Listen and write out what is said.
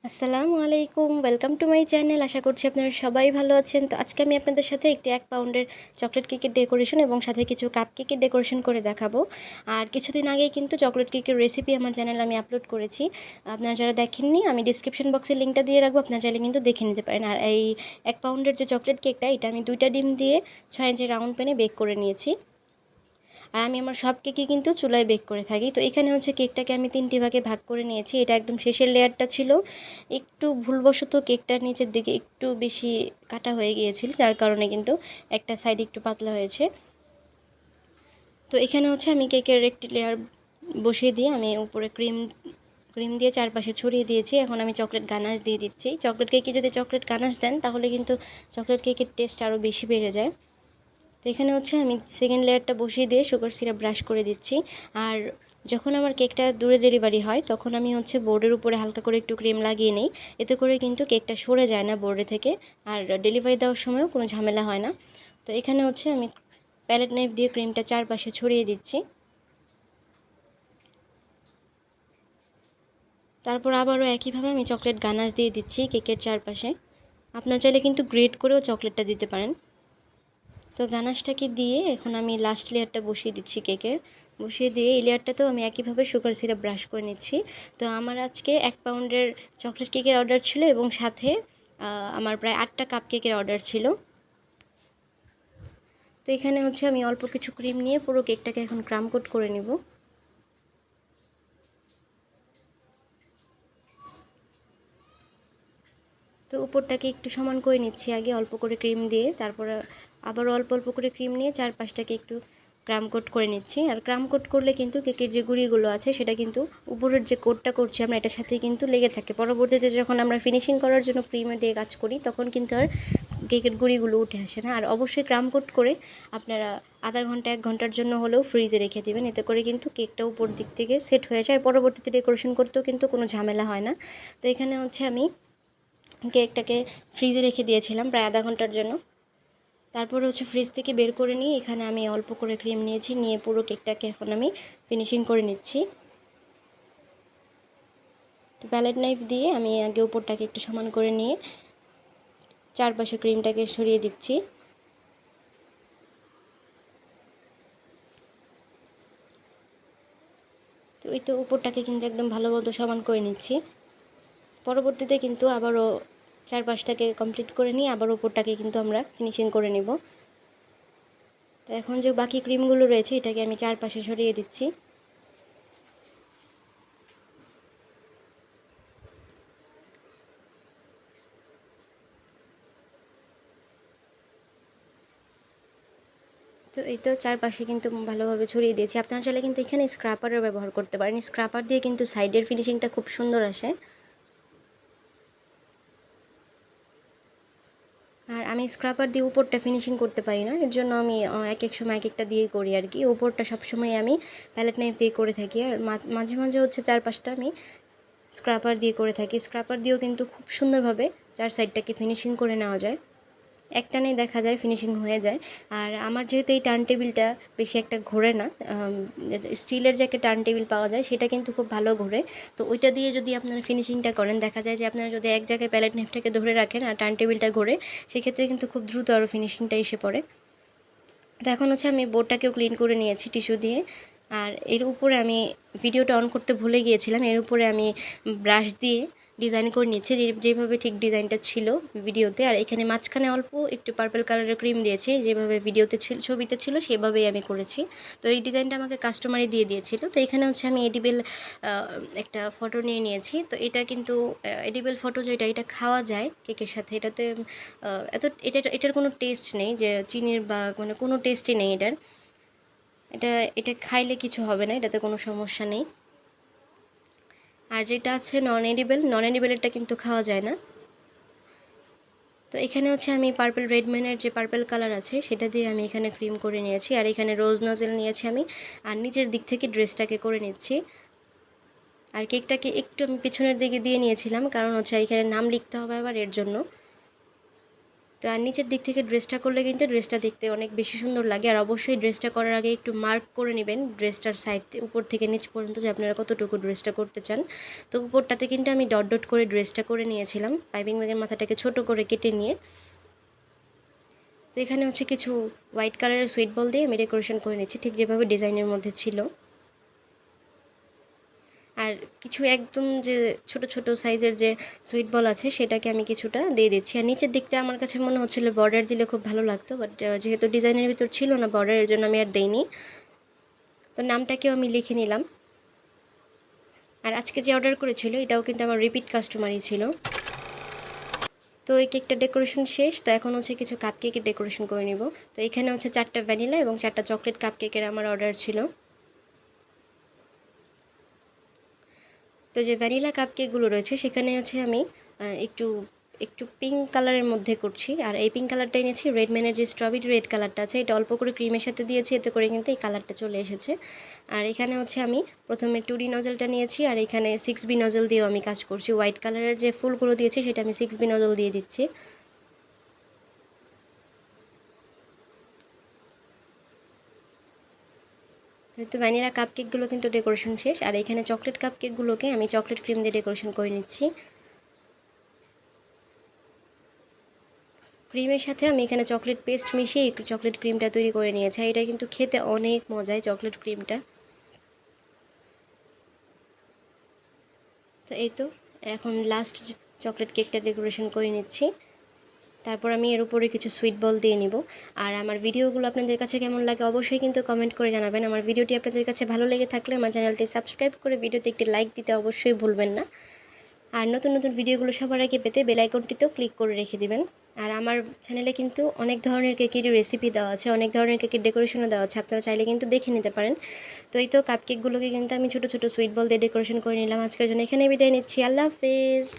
আসসালামু আলাইকুম, welcome to my channel. আশা করছি আপনারা সবাই ভালো আছেন। তো আজকে আমি আপনাদের সাথে একটি 1 পাউন্ডের চকলেট কেকের ডেকোরেশন এবং সাথে কিছু কাপ কেকের ডেকোরেশন করে দেখাবো। আর কিছুদিন আগেই কিন্তু চকলেট কেকের রেসিপি আমার চ্যানেলে আমি আপলোড করেছি। আপনারা যারা দেখেননি আমি ডিসক্রিপশন বক্সে লিঙ্কটা দিয়ে রাখবো, আপনারা চাইলে কিন্তু দেখে নিতে পারেন। আর এই 1 পাউন্ডের যে চকলেট কেকটা, এটা আমি 2টা ডিম দিয়ে 6 ইঞ্চি রাউন্ড প্যানে বেক করে নিয়েছি। আর আমি আমার সব কেকই কিন্তু চুলায় বেক করে থাকি। তো এখানে হচ্ছে কেকটাকে আমি 3টি ভাগে ভাগ করে নিয়েছি। এটা একদম শেষের লেয়ারটা ছিল, একটু ভুলবশত কেকটার নিচের দিকে একটু বেশি কাটা হয়ে গিয়েছিল, যার কারণে কিন্তু একটা সাইড একটু পাতলা হয়েছে। তো এখানে হচ্ছে আমি কেকের একটি লেয়ার বসিয়ে দিয়ে আমি উপরে ক্রিম দিয়ে চারপাশে ছড়িয়ে দিয়েছি। এখন আমি চকলেট গানাশ দিয়ে দিচ্ছি। চকলেট কেকে যদি চকলেট গানাশ দেন তাহলে কিন্তু চকলেট কেকের টেস্ট আরও বেশি বেড়ে যায়। তো এখানে হচ্ছে আমি সেকেন্ড লেয়ারটা বসিয়ে দিয়ে সুগার সিরাপ ব্রাশ করে দিচ্ছি। আর যখন আমার কেকটা দূরে ডেলিভারি হয় তখন আমি হচ্ছে বোর্ডের উপরে হালকা করে একটু ক্রিম লাগিয়ে নিই। এতে করে কিন্তু কেকটা সরে যায় না বোর্ডে থেকে, আর ডেলিভারি দেওয়ার সময়ও কোনো ঝামেলা হয় না। তো এখানে হচ্ছে আমি প্যালেট নাইফ দিয়ে ক্রিমটা চারপাশে ছড়িয়ে দিচ্ছি। তারপর আবারও একইভাবে আমি চকলেট গানাশ দিয়ে দিচ্ছি কেকের চারপাশে। আপনার চাইলে কিন্তু গ্রেট করেও চকলেটটা দিতে পারেন। তো গানাশটাকে দিয়ে এখন আমি লাস্ট লেয়ারটা বসিয়ে দিচ্ছি কেকের। বসিয়ে দিয়ে এই লেয়ারটাতেও আমি একইভাবে সুগার সিরাপ ব্রাশ করে নিচ্ছি। তো আমার আজকে 1 পাউন্ডের চকলেট কেকের অর্ডার ছিল এবং সাথে আমার প্রায় 8টা কাপ কেকের অর্ডার ছিল। তো এখানে হচ্ছে আমি অল্প কিছু ক্রিম নিয়ে পুরো কেকটাকে এখন ক্রাম কোট করে নিব। তো উপরটাকে একটু সমান করে নিচ্ছি আগে অল্প করে ক্রিম দিয়ে, তারপর আবার অল্প অল্প করে ক্রিম নিয়ে চারপাশটাকে একটু ক্রাম কোট করে নিচ্ছি। আর ক্রাম কোট করলে কিন্তু কেকের যে গুঁড়িগুলো আছে সেটা কিন্তু উপরের যে কোটটা করছি আমরা এটার সাথে কিন্তু লেগে থাকে। পরবর্তীতে যখন আমরা ফিনিশিং করার জন্য ক্রিমে দিয়ে কাজ করি তখন কিন্তু আর কেকের গুঁড়িগুলো উঠে আসে না। আর অবশ্যই ক্রাম কোট করে আপনারা আধা ঘন্টা 1 ঘন্টার জন্য হলেও ফ্রিজে রেখে দেবেন। এতে করে কিন্তু কেকটা উপর দিক থেকে সেট হয়ে যায়, পরবর্তীতে ডেকোরেশন করতেও কিন্তু কোনো ঝামেলা হয় না। তো এখানে হচ্ছে আমি কেকটাকে ফ্রিজে রেখে দিয়েছিলাম প্রায় আধা ঘন্টার জন্য। তারপর হচ্ছে ফ্রিজ থেকে বের করে নিয়ে এখানে আমি অল্প করে ক্রিম নিয়েছি, নিয়ে পুরো কেকটাকে এখন আমি ফিনিশিং করে নিচ্ছি। তো প্যালেট নাইফ দিয়ে আমি আগে উপরটাকে একটু সমান করে নিয়ে চারপাশে ক্রিমটাকে সরিয়ে দিচ্ছি। তো এই তো উপরটাকে কিন্তু একদম ভালো মতো সমান করে নিচ্ছি। পরবর্তীতে কিন্তু আবারও চারপাশটাকে কমপ্লিট করে নিয়ে আবার উপরটাকে কিন্তু আমরা ফিনিশিং করে নেব। তো এখন যে বাকি ক্রিমগুলো রয়েছে এটাকে আমি চারপাশে সরিয়ে দিচ্ছি। তো এই তো চারপাশে কিন্তু ভালোভাবে ছড়িয়ে দিয়েছি। আপনারা চাইলে কিন্তু এখানে স্ক্রাপারও ব্যবহার করতে পারেন। স্ক্রাপার দিয়ে কিন্তু সাইডের ফিনিশিংটা খুব সুন্দর আসে। আর আমি স্ক্রাপার দিয়ে উপরটা ফিনিশিং করতে পারি না, এর জন্য আমি এক এক সময় এক একটা দিয়েই করি আর কি। উপরটা সবসময় আমি প্যালেট নাইফ দিয়ে করে থাকি, আর মাঝে মাঝে হচ্ছে চারপাশটা আমি স্ক্রাপার দিয়ে করে থাকি। স্ক্রাপার দিয়েও কিন্তু খুব সুন্দরভাবে চার সাইডটাকে ফিনিশিং করে নেওয়া যায়, একটানেই দেখা যায় ফিনিশিং হয়ে যায়। আর আমার যেহেতু এই টার্ন টেবিলটা বেশি একটা ঘোরে না, স্টিলের যে একটা টার্ন টেবিল পাওয়া যায় সেটা কিন্তু খুব ভালো ঘোরে। তো ওইটা দিয়ে যদি আপনারা ফিনিশিংটা করেন দেখা যায় যে আপনারা যদি এক জায়গায় প্যালেট নাইফটাকে ধরে রাখেন আর টার্ন টেবিলটা ঘোরে, সেক্ষেত্রে কিন্তু খুব দ্রুত আরও ফিনিশিংটা এসে পড়ে। তো এখন হচ্ছে আমি বোর্ডটাকেও ক্লিন করে নিয়েছি টিস্যু দিয়ে। আর এর উপরে আমি ভিডিওটা অন করতে ভুলে গিয়েছিলাম, এর উপরে আমি ব্রাশ দিয়ে ডিজাইন করে নিচ্ছি যেভাবে ঠিক ডিজাইনটা ছিল ভিডিওতে। আর এখানে মাঝখানে অল্প একটু পার্পল কালারের ক্রিম দিয়েছি, যেভাবে ভিডিওতে ছবিতে ছিল সেভাবেই আমি করেছি। তো এই ডিজাইনটা আমাকে কাস্টমারই দিয়ে দিয়েছিল। তো এখানে হচ্ছে আমি এডিবেল একটা ফটো নিয়ে নিয়েছি। তো এটা কিন্তু এডিবেল ফটো যেটা, এটা খাওয়া যায় কেকের সাথে। এটাতে এটার কোনো টেস্ট নেই, যে চিনির বা মানে কোনো টেস্টই নেই এটার। এটা খাইলে কিছু হবে না, এটাতে কোনো সমস্যা নেই। আর যেটা আছে নন এডিবেলটা কিন্তু খাওয়া যায় না। তো এখানে হচ্ছে আমি পার্পল রেডম্যানের যে পার্পল কালার আছে সেটা দিয়ে আমি এখানে ক্রিম করে নিয়েছি, আর এখানে রোজ নজেল নিয়েছি আমি, আর নিচের দিক থেকে ড্রেসটাকে করে নিচ্ছি। আর কেকটাকে একটু আমি পিছনের দিকে দিয়ে নিয়েছিলাম, কারণ হচ্ছে এখানে নাম লিখতে হবে আবার, এর জন্য। তো আর নিচের দিক থেকে ড্রেসটা করলে কিন্তু ড্রেসটা দেখতে অনেক বেশি সুন্দর লাগে। আর অবশ্যই ড্রেসটা করার আগে একটু মার্ক করে নেবেন ড্রেসটার সাইড উপর থেকে নিচ পর্যন্ত, যে আপনারা কতটুকু ড্রেসটা করতে চান। তো উপরটাতে কিন্তু আমি ডট ডট করে ড্রেসটা করে নিয়েছিলাম, পাইপিং ব্যাগের মাথাটাকে ছোট করে কেটে নিয়ে। তো এখানে হচ্ছে কিছু হোয়াইট কালারের সুইট বল দিয়ে আমি ডেকোরেশন করে নিচ্ছি, ঠিক যেভাবে ডিজাইনের মধ্যে ছিল। আর কিছু একদম যে ছোট ছোট সাইজের যে সুইট বল আছে সেটাকে আমি কিছুটা দিয়ে দিচ্ছি। আর নিচের দিকটা আমার কাছে মনে হচ্ছিলো বর্ডার দিলে খুব ভালো লাগতো, বাট যেহেতু ডিজাইনের ভিতর ছিল না বর্ডারের জন্য আমি আর দেইনি। তো নামটাকেও আমি লিখে নিলাম। আর আজকে যে অর্ডার করেছিল এটাও কিন্তু আমার রিপিট কাস্টমারই ছিল। তো এই কেকটা ডেকোরেশন শেষ। তো এখন হচ্ছে কিছু কাপ কেকের ডেকোরেশন করে নিব। তো এখানে হচ্ছে 4টা ভ্যানিলা এবং 4টা চকলেট কাপ কেকের আমার অর্ডার ছিল। তো যে ভ্যানিলা কাপকেকগুলো রয়েছে সেখানে হচ্ছে আমি একটু একটু পিঙ্ক কালারের মধ্যে করছি। আর এই পিঙ্ক কালারটা এনেছি রেডম্যানের যে স্ট্রবেরি রেড কালারটা আছে, এটা অল্প করে ক্রিমের সাথে দিয়েছি, এতে করে কিন্তু এই কালারটা চলে এসেছে। আর এখানে হচ্ছে আমি প্রথমে 2D নজলটা নিয়েছি, আর এখানে 6B নজল দিয়েও আমি কাজ করছি। হোয়াইট কালারের যে ফুলগুলো দিয়েছি সেটা আমি 6B নজল দিয়ে দিচ্ছি। তো ভ্যানিলা কাপকেকগুলো কিন্তু ডেকোরেশন শেষ। আর এখানে চকলেট কাপকেকগুলোকে আমি চকলেট ক্রিম দিয়ে ডেকোরেশন করে নিচ্ছি। ক্রিমের সাথে আমি এখানে চকলেট পেস্ট মিশিয়ে চকলেট ক্রিমটা তৈরি করে নিয়েছি। এটা কিন্তু খেতে অনেক মজায় চকলেট ক্রিমটা। তো এই তো এখন লাস্ট চকলেট কেকটা ডেকোরেশন করে নিচ্ছি। তারপর আমি এর উপরে কিছু সুইট বল দিয়ে নিব। আর আমার ভিডিওগুলো আপনাদের কাছে কেমন লাগে অবশ্যই কিন্তু কমেন্ট করে জানাবেন। আমার ভিডিওটি আপনাদের কাছে ভালো লেগে থাকলে আমার চ্যানেলটি সাবস্ক্রাইব করে ভিডিওতে একটি লাইক দিতে অবশ্যই ভুলবেন না। আর নতুন নতুন ভিডিওগুলো সবার আগে পেতে বেল আইকনটিতেও ক্লিক করে রেখে দিবেন। আর আমার চ্যানেলে কিন্তু অনেক ধরনের কেকেরই রেসিপি দেওয়া আছে, অনেক ধরনের কেকের ডেকোরেশনও দেওয়া আছে, আপনারা চাইলে কিন্তু দেখে নিতে পারেন। তো এই তো কাপকেকগুলোকে কিন্তু আমি ছোটো ছোটো সুইট বল দিয়ে ডেকোরেশন করে নিলাম। আজকের জন্য এখানে বিদায় নিচ্ছি। আল্লাহ হাফেজ।